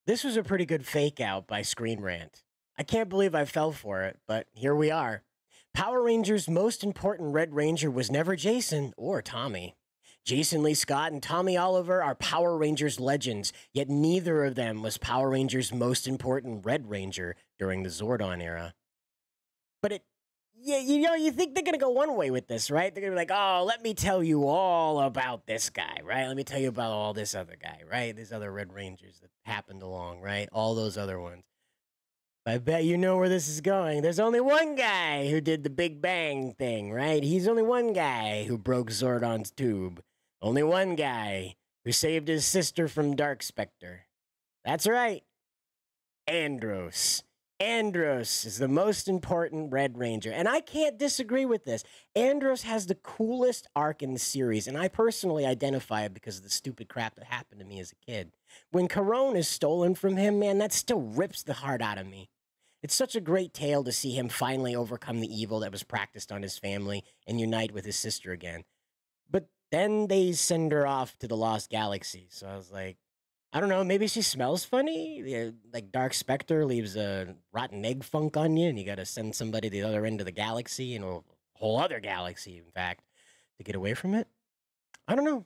This was a pretty good fake out by ScreenRant. I can't believe I fell for it, but here we are. Power Rangers' most important Red Ranger was never Jason or Tommy. Jason Lee Scott and Tommy Oliver are Power Rangers legends, yet neither of them was Power Rangers' most important Red Ranger during the Zordon era. But you think they're gonna go one way with this, right? They're gonna be like, oh, let me tell you all about this guy, right? Let me tell you about all this other guy, right? These other Red Rangers that happened along, right? All those other ones. I bet you know where this is going. There's only one guy who did the Big Bang thing, right? He's only one guy who broke Zordon's tube. Only one guy who saved his sister from Dark Spectre. That's right. Andros. Andros is the most important Red Ranger, and I can't disagree with this. Andros has the coolest arc in the series, and I personally identify it because of the stupid crap that happened to me as a kid. When Corone is stolen from him, man, that still rips the heart out of me. It's such a great tale to see him finally overcome the evil that was practiced on his family and unite with his sister again. But then they send her off to the Lost Galaxy, so I was like, I don't know, maybe she smells funny? Yeah, like Dark Spectre leaves a rotten egg funk on you, and you gotta send somebody to the other end of the galaxy, you know, a whole other galaxy, in fact, to get away from it? I don't know.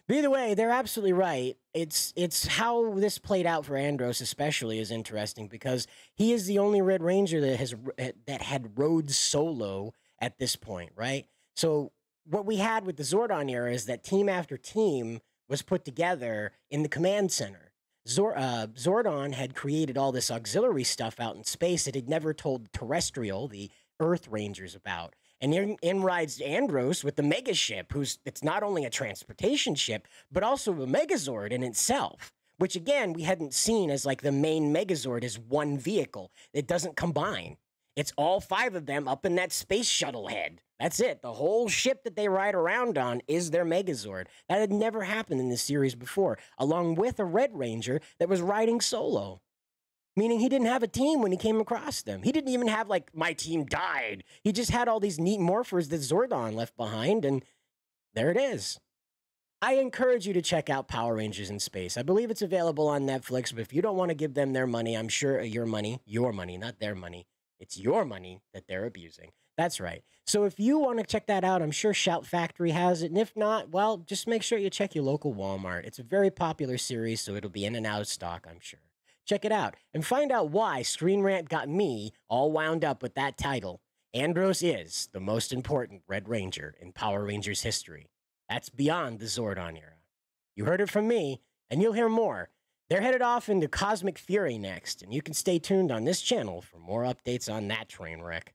But either way, they're absolutely right. It's how this played out for Andros especially is interesting because he is the only Red Ranger that had rode solo at this point, right? So what we had with the Zordon era is that team after team was put together in the command center. Zordon had created all this auxiliary stuff out in space that he'd never told terrestrial, the Earth Rangers, about. And in rides Andros with the mega ship, it's not only a transportation ship, but also a Megazord in itself. Which again, we hadn't seen as like the main Megazord as one vehicle. It doesn't combine. It's all five of them up in that space shuttle head. That's it. The whole ship that they ride around on is their Megazord. That had never happened in this series before, along with a Red Ranger that was riding solo. Meaning he didn't have a team when he came across them. He didn't even have, like, my team died. He just had all these neat morphers that Zordon left behind, and there it is. I encourage you to check out Power Rangers in Space. I believe it's available on Netflix, but if you don't want to give them their money, I'm sure your money, not their money. It's your money that they're abusing. That's right. So if you want to check that out, I'm sure Shout Factory has it. And if not, well, just make sure you check your local Walmart. It's a very popular series, so it'll be in and out of stock, I'm sure. Check it out and find out why ScreenRant got me all wound up with that title. Andros is the most important Red Ranger in Power Rangers history. That's beyond the Zordon era. You heard it from me, and you'll hear more. They're headed off into Cosmic Fury next, and you can stay tuned on this channel for more updates on that train wreck.